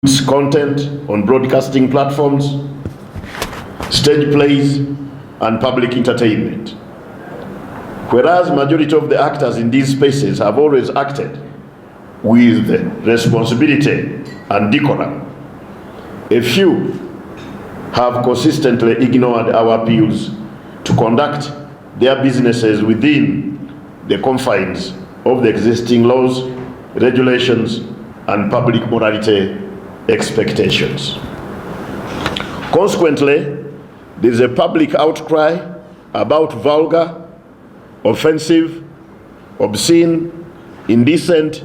content on broadcasting platforms, stage plays, and public entertainment. Whereas majority of the actors in these spaces have always acted with responsibility and decorum, a few have consistently ignored our appeals to conduct their businesses within the confines of the existing laws, regulations, and public morality expectations. Consequently, there is a public outcry about vulgar, offensive, obscene, indecent,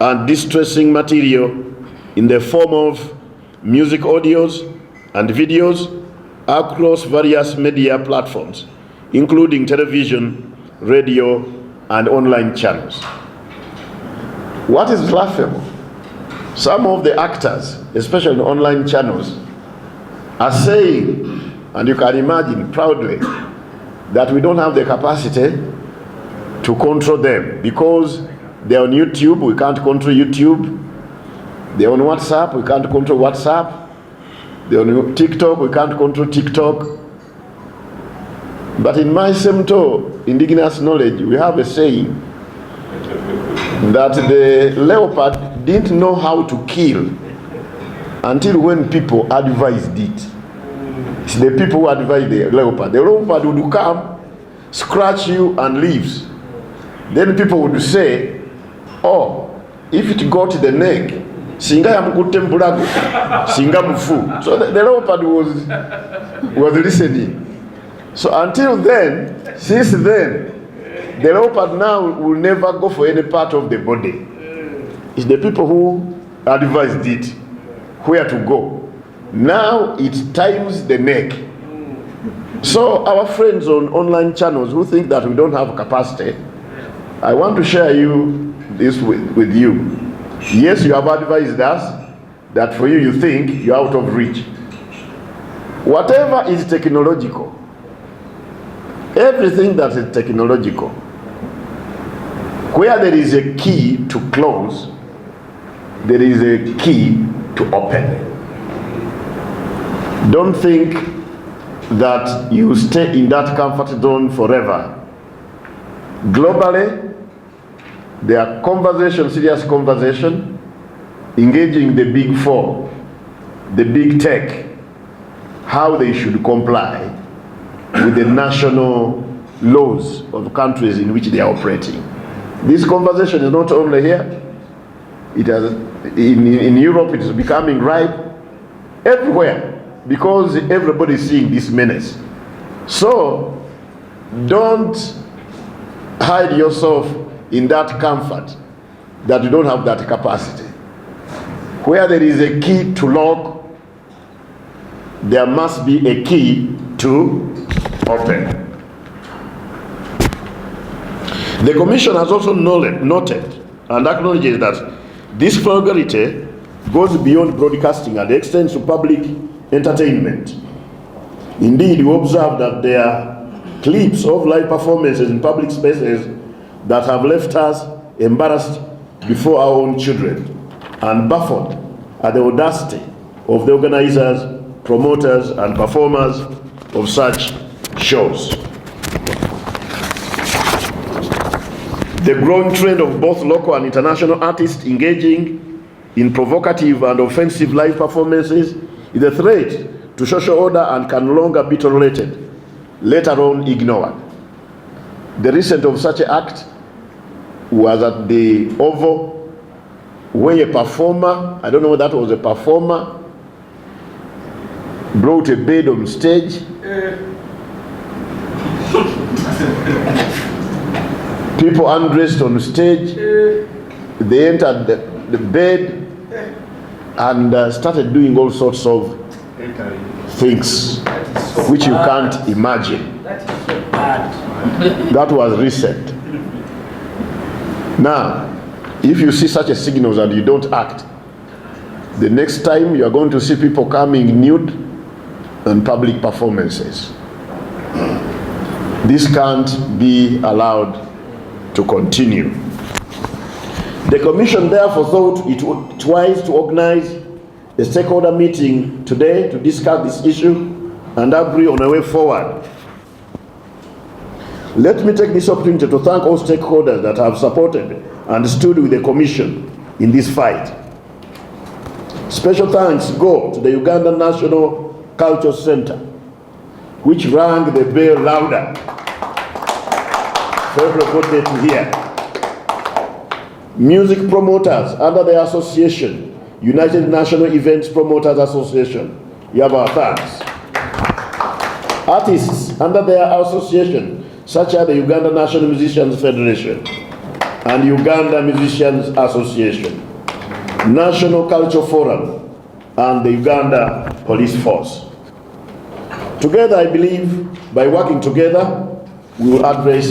and distressing material in the form of music audios and videos across various media platforms, including television, radio, and online channels. What is laughable? Some of the actors, especially in online channels, are saying, and you can imagine proudly, that we don't have the capacity to control them because they're on YouTube, we can't control YouTube. They're on WhatsApp, we can't control WhatsApp. They're on TikTok, we can't control TikTok. But in my semto indigenous knowledge, we have a saying that the leopard didn't know how to kill until when people advised it. It's the people who advised the leopard. The leopard would come, scratch you and leaves. Then people would say, oh, if it got the neck, singa yamukutte mpulago, singa mufu. So the leopard was listening. So until then, since then, the leopard now will never go for any part of the body. It's the people who advised it where to go. Now it times the neck. So our friends on online channels who think that we don't have capacity, I want to share this with you. Yes, you have advised us that for you think you're out of reach. Whatever is technological, everything that is technological, where there is a key to close, there is a key to open. Don't think that you stay in that comfort zone forever. Globally, there are conversations, serious conversation, engaging the big four, the big tech, how they should comply with the national laws of countries in which they are operating. This conversation is not only here, it has in Europe, it is becoming ripe everywhere because everybody is seeing this menace. So don't hide yourself in that comfort that you don't have that capacity. Where there is a key to lock, there must be a key to open. The Commission has also noted and acknowledges that this vulgarity goes beyond broadcasting and extends to public entertainment. Indeed, we observe that there are clips of live performances in public spaces that have left us embarrassed before our own children and baffled at the audacity of the organizers, promoters, and performers of such shows. The growing trend of both local and international artists engaging in provocative and offensive live performances is a threat to social order and can no longer be tolerated, let alone ignored. The recent of such an act was at the Oval, where a performer, I don't know whether that was a performer, brought a bed on stage. People undressed on stage, they entered the bed and started doing all sorts of things which you can't imagine. That was recent. Now, if you see such a signals and you don't act, the next time you are going to see people coming nude in public performances. This can't be allowed to continue. The Commission therefore thought it wise to organize a stakeholder meeting today to discuss this issue and agree on a way forward. Let me take this opportunity to thank all stakeholders that have supported and stood with the Commission in this fight. Special thanks go to the Uganda National Culture Center, which rang the bell louder for everybody to hear. Music promoters under the association, United National Events Promoters Association, you have our thanks. Artists under their association, such as the Uganda National Musicians Federation and Uganda Musicians Association, National Culture Forum, and the Uganda Police Force. Together, I believe, by working together, we will address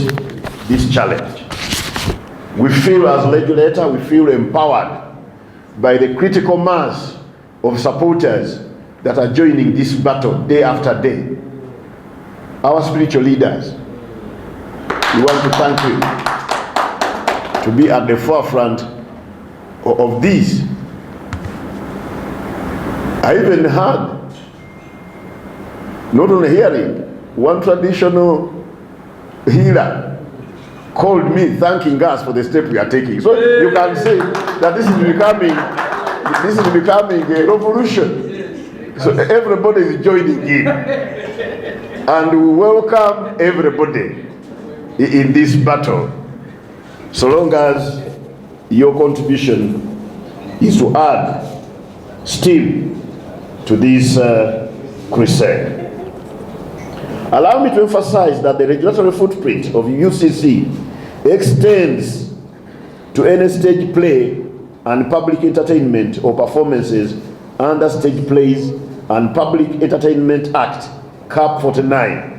this challenge. We feel as legislator, we feel empowered by the critical mass of supporters that are joining this battle day after day. Our spiritual leaders, we want to thank you to be at the forefront of this. I even had, not only hearing, one traditional healer called me thanking us for the step we are taking. So you can say that this is becoming a revolution. So everybody is joining in. And we welcome everybody in this battle, so long as your contribution is to add still to this crusade. Allow me to emphasize that the regulatory footprint of UCC extends to any stage play and public entertainment or performances under Stage Plays and Public Entertainment Act, Cap 49.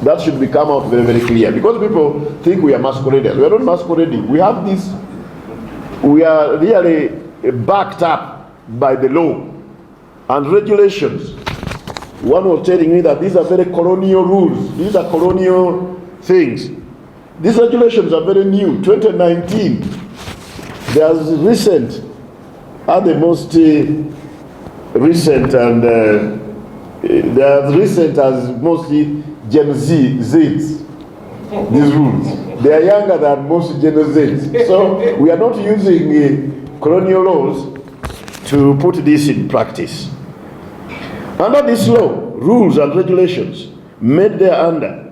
That should become out very, very clear, because people think we are masqueraders. We are not masquerading. We have this, we are really backed up by the law and regulations. One was telling me that these are very colonial rules. These are colonial things. These regulations are very new, 2019. There's recent, are the most recent, and they're as recent as mostly Gen Zs, these rules. They are younger than most Gen Zs. So we are not using colonial laws to put this in practice. Under this law, rules and regulations made thereunder,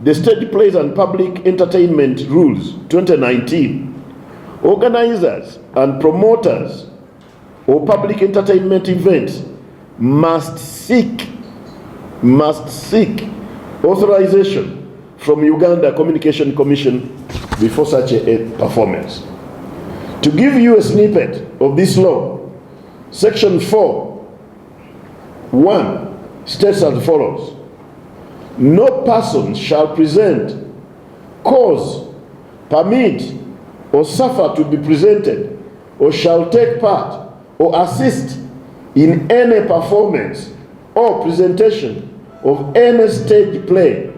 the Stage Plays and Public Entertainment Rules 2019, organizers and promoters of public entertainment events must seek authorization from Uganda Communications Commission before such a performance. To give you a snippet of this law, Section 4(1) states as follows: no person shall present, cause, permit, or suffer to be presented, or shall take part or assist in any performance or presentation of any stage play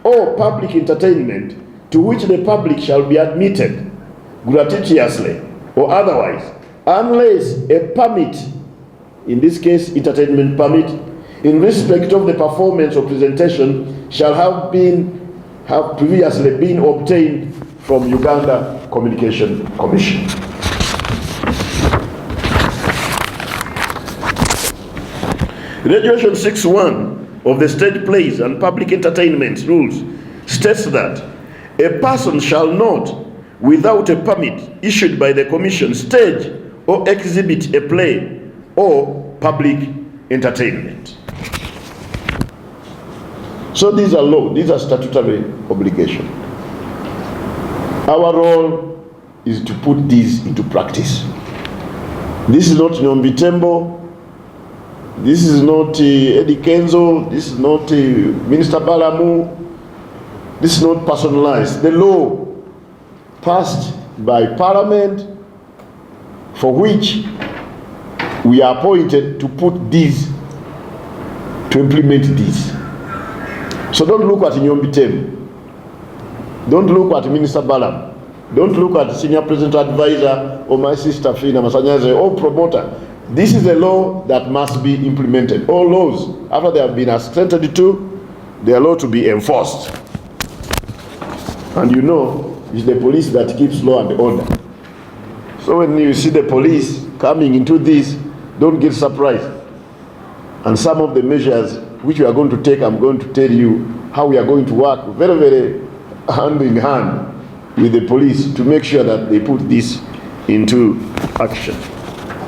or public entertainment to which the public shall be admitted gratuitously or otherwise, unless a permit, in this case entertainment permit, in respect of the performance or presentation shall have previously been obtained from Uganda Communications Commission. Regulation 6(1) of the Stage Plays and Public Entertainment Rules states that a person shall not, without a permit issued by the Commission, stage or exhibit a play or public entertainment. So these are law, these are statutory obligations. Our role is to put these into practice. This is not Nyombi Thembo, this is not Eddie Kenzo, this is not Minister Balamu, this is not personalized. The law passed by Parliament, for which we are appointed to put these, to implement this. So don't look at Nyombi Thembo, don't look at Minister Balam, don't look at Senior President Advisor or my sister Fina Masanyaze or promoter. this is a law that must be implemented. All laws, after they have been assented to, they are law to be enforced. And you know, it's the police that keeps law and order. So when you see the police coming into this, don't get surprised. And some of the measures which we are going to take, I'm going to tell you how we are going to work very, very hand in hand with the police to make sure that they put this into action.